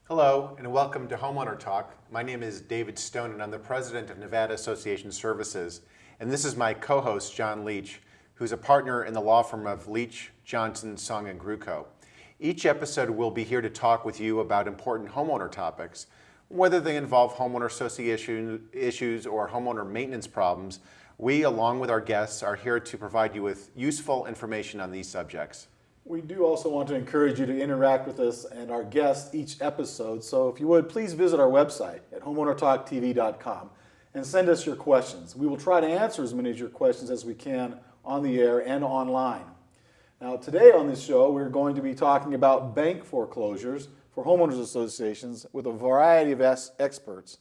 Hello, and welcome to Homeowner Talk. My name is David Stone, and I'm the president of Nevada Association Services. And this is my co-host, John Leach, who's a partner in the law firm of Leach, Johnson, Sung, and Gruco. Each episode we'll be here to talk with you about important homeowner topics, whether they involve homeowner association issues or homeowner maintenance problems. We, along with our guests, are here to provide you with useful information on these subjects. We do also want to encourage you to interact with us and our guests each episode. So if you would, please visit our website at homeownertalktv.com and send us your questions. We will try to answer as many of your questions as we can on the air and online. Now today on this show, we're going to be talking about bank foreclosures for homeowners associations with a variety of experts.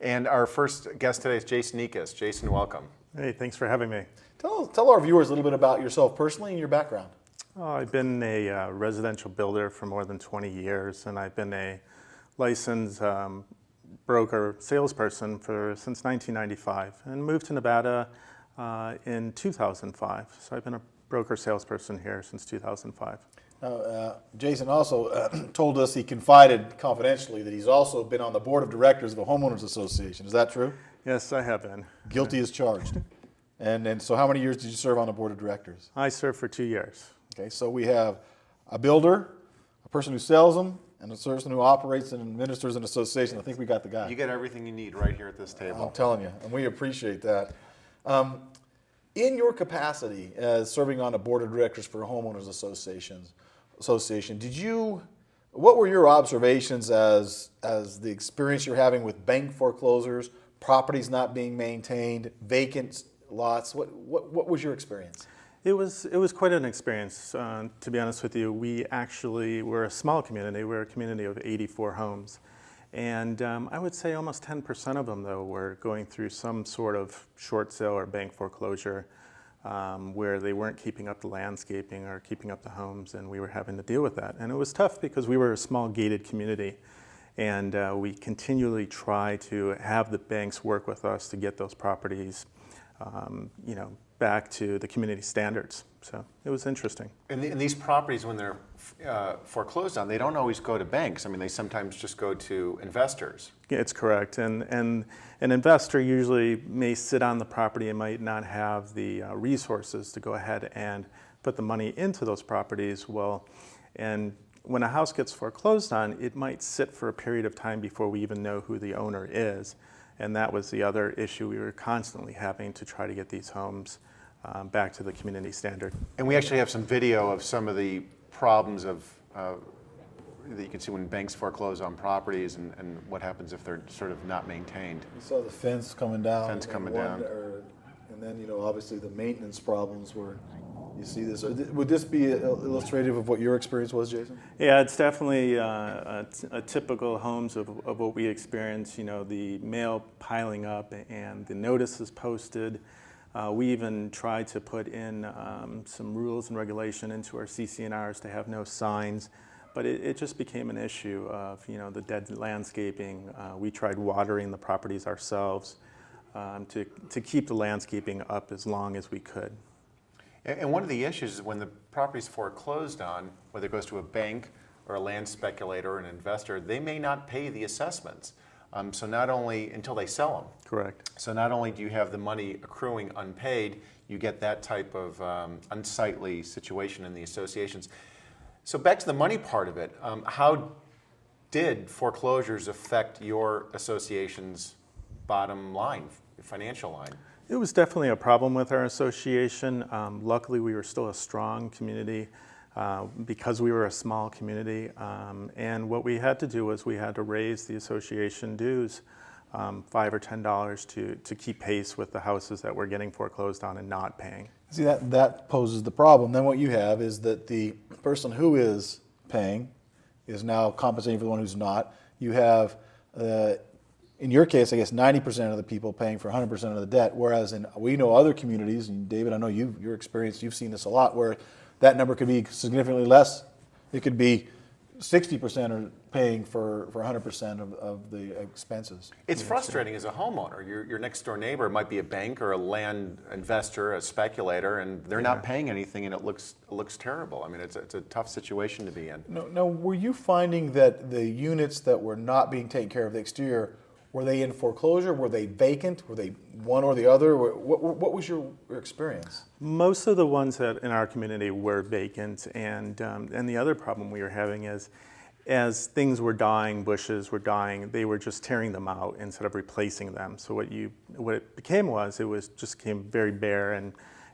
And our first guest today is Jason Nikas. Jason, welcome. Hey, thanks for having me. Tell our viewers a little bit about yourself personally and your background. I've been a residential builder for more than 20 years, and I've been a licensed broker salesperson since 1995, and moved to Nevada in 2005. So I've been a broker salesperson here since 2005. Jason also told us, he confided confidentially, that he's also been on the board of directors of a homeowners association. Is that true? Yes, I have been. Guilty as charged. And so how many years did you serve on the board of directors? I served for 2 years. Okay, so we have a builder, a person who sells them, and a person who operates and administers an association. I think we got the guy. You get everything you need right here at this table. I'm telling you, and we appreciate that. In your capacity as serving on a board of directors for a homeowners association, what were your observations as the experience you're having with bank foreclosures, properties not being maintained, vacant lots? What was your experience? It was quite an experience, to be honest with you. We actually were a small community. We're a community of 84 homes. And I would say almost 10% of them, though, were going through some sort of short sale or bank foreclosure where they weren't keeping up the landscaping or keeping up the homes, and we were having to deal with that. And it was tough because we were a small gated community, and we continually try to have the banks work with us to get those properties back to the community standards. So it was interesting. And these properties, when they're foreclosed on, they don't always go to banks. I mean, they sometimes just go to investors. It's correct. And an investor usually may sit on the property and might not have the resources to go ahead and put the money into those properties. Well, and when a house gets foreclosed on, it might sit for a period of time before we even know who the owner is. And that was the other issue we were constantly having to try to get these homes back to the community standard. And we actually have some video of some of the problems that you can see when banks foreclose on properties and what happens if they're sort of not maintained. You saw the fence coming down. And then, obviously the maintenance problems where you see this. Would this be illustrative of what your experience was, Jason? Yeah, it's definitely a typical homes of what we experience. The mail piling up and the notices posted. We even tried to put in some rules and regulation into our CC&Rs to have no signs, but it just became an issue of the dead landscaping. We tried watering the properties ourselves to keep the landscaping up as long as we could. And one of the issues is when the property's foreclosed on, whether it goes to a bank or a land speculator or an investor, they may not pay the assessments. So not only until they sell them. Correct. So not only do you have the money accruing unpaid, you get that type of unsightly situation in the associations. So back to the money part of it, how did foreclosures affect your association's bottom line, financial line? It was definitely a problem with our association. Luckily, we were still a strong community because we were a small community. And what we had to do was we had to raise the association dues $5 or $10 to keep pace with the houses that were getting foreclosed on and not paying. See, that poses the problem. Then what you have is that the person who is paying is now compensating for the one who's not. You have in your case, I guess 90% of the people paying for 100% of the debt, whereas we know other communities, and David, I know your experience, you've seen this a lot, where that number could be significantly less. It could be 60% paying for 100% of the expenses. It's frustrating as a homeowner. Your next door neighbor might be a bank or a land investor, a speculator, and they're not paying anything, and it looks terrible. I mean, it's a tough situation to be in. Now, were you finding that the units that were not being taken care of, the exterior, were they in foreclosure? Were they vacant? Were they one or the other? What was your experience? Most of the ones that in our community were vacant, and the other problem we were having is, as things were dying, bushes were dying, they were just tearing them out instead of replacing them. So what it became was, just came very bare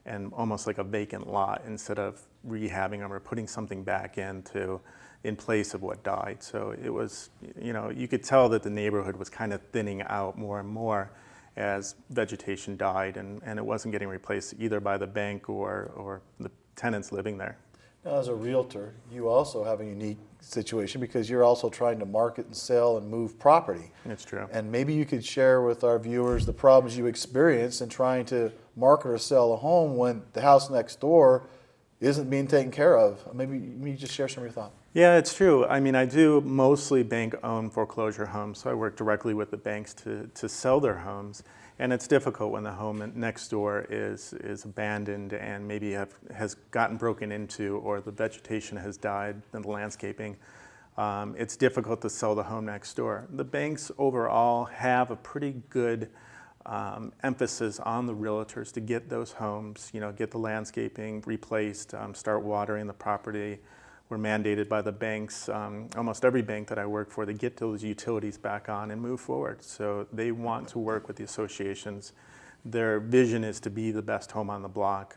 and almost like a vacant lot instead of rehabbing them or putting something back in place of what died. So it was, you could tell that the neighborhood was kind of thinning out more and more as vegetation died, and it wasn't getting replaced either by the bank or the tenants living there. Now, as a realtor, you also have a unique situation because you're also trying to market and sell and move property. It's true. And maybe you could share with our viewers the problems you experience in trying to market or sell a home when the house next door isn't being taken care of. Maybe you just share some of your thoughts. Yeah, it's true. I mean, I do mostly bank-owned foreclosure homes, so I work directly with the banks to sell their homes. And it's difficult when the home next door is abandoned and maybe has gotten broken into, or the vegetation has died in the landscaping. It's difficult to sell the home next door. The banks overall have a pretty good emphasis on the realtors to get those homes, get the landscaping replaced, start watering the property. We're mandated by the banks, almost every bank that I work for, to get those utilities back on and move forward. So they want to work with the associations. Their vision is to be the best home on the block.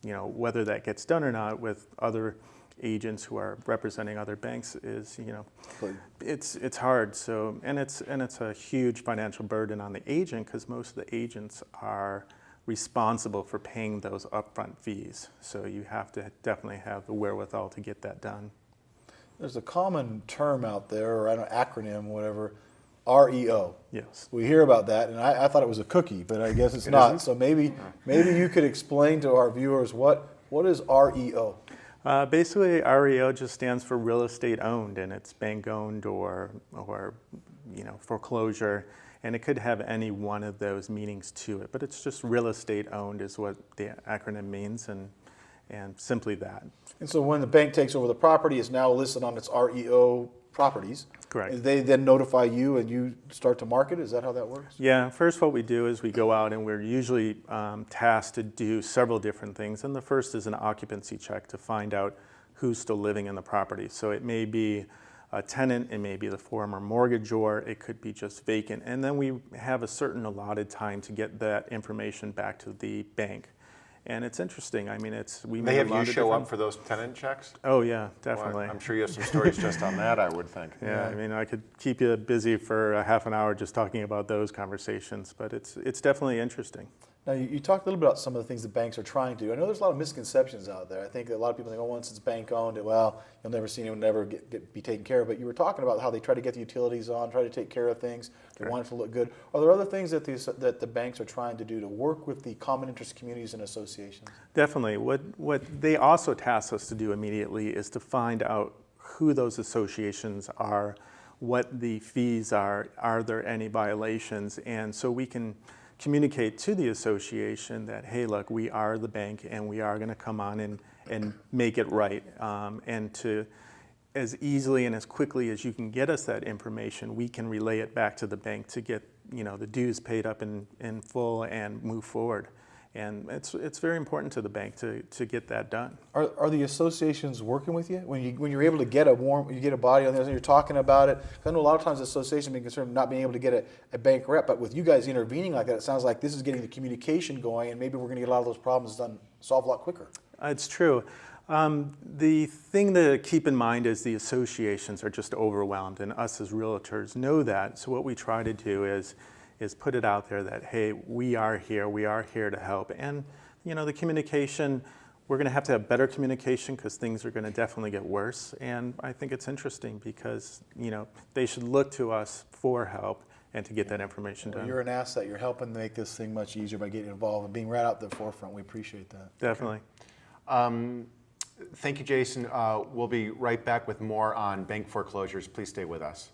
Whether that gets done or not with other agents who are representing other banks is, it's hard. So and it's a huge financial burden on the agent, because most of the agents are responsible for paying those upfront fees. So you have to definitely have the wherewithal to get that done. There's a common term out there, or an acronym, whatever, REO. Yes. We hear about that, and I thought it was a cookie, but I guess it's not. So maybe you could explain to our viewers what is REO? Basically, REO just stands for real estate owned, and it's bank owned or foreclosure. And it could have any one of those meanings to it, but it's just real estate owned is what the acronym means, and simply that. And so when the bank takes over the property, it's now listed on its REO properties. Correct. They then notify you and you start to market? Is that how that works? Yeah, first what we do is we go out and we're usually tasked to do several different things. And the first is an occupancy check to find out who's still living in the property. So it may be a tenant, it may be the former mortgagor, it could be just vacant. And then we have a certain allotted time to get that information back to the bank. And it's interesting. I mean, They have you show up for those tenant checks? Oh yeah, definitely. Well, I'm sure you have some stories just on that, I would think. Yeah, I mean, I could keep you busy for a half an hour just talking about those conversations, but it's definitely interesting. Now, you talked a little bit about some of the things that banks are trying to do. I know there's a lot of misconceptions out there. I think that a lot of people think, once it's bank owned, well, you'll never see it, it'll never be taken care of. But you were talking about how they try to get the utilities on, try to take care of things. They want it to look good. Are there other things that the banks are trying to do to work with the common interest communities and associations? Definitely. What they also task us to do immediately is to find out who those associations are, what the fees are there any violations, and so we can communicate to the association that, hey, look, we are the bank and we are going to come on and make it right. And to, as easily and as quickly as you can get us that information, we can relay it back to the bank to get the dues paid up in full and move forward. And it's very important to the bank to get that done. Are the associations working with you when you're able to get you get a body on there and you're talking about it? 'Cause I know a lot of times the association being concerned with not being able to get a bank rep, but with you guys intervening like that, it sounds like this is getting the communication going, and maybe we're going to get a lot of those problems solved a lot quicker. It's true. The thing to keep in mind is the associations are just overwhelmed, and us as realtors know that. So what we try to do is put it out there that, hey, we are here to help. And the communication, we're going to have better communication because things are going to definitely get worse. And I think it's interesting because they should look to us for help and to get that information done. You're an asset. You're helping make this thing much easier by getting involved and being right out the forefront. We appreciate that. Definitely. Thank you, Jason. We'll be right back with more on bank foreclosures. Please stay with us.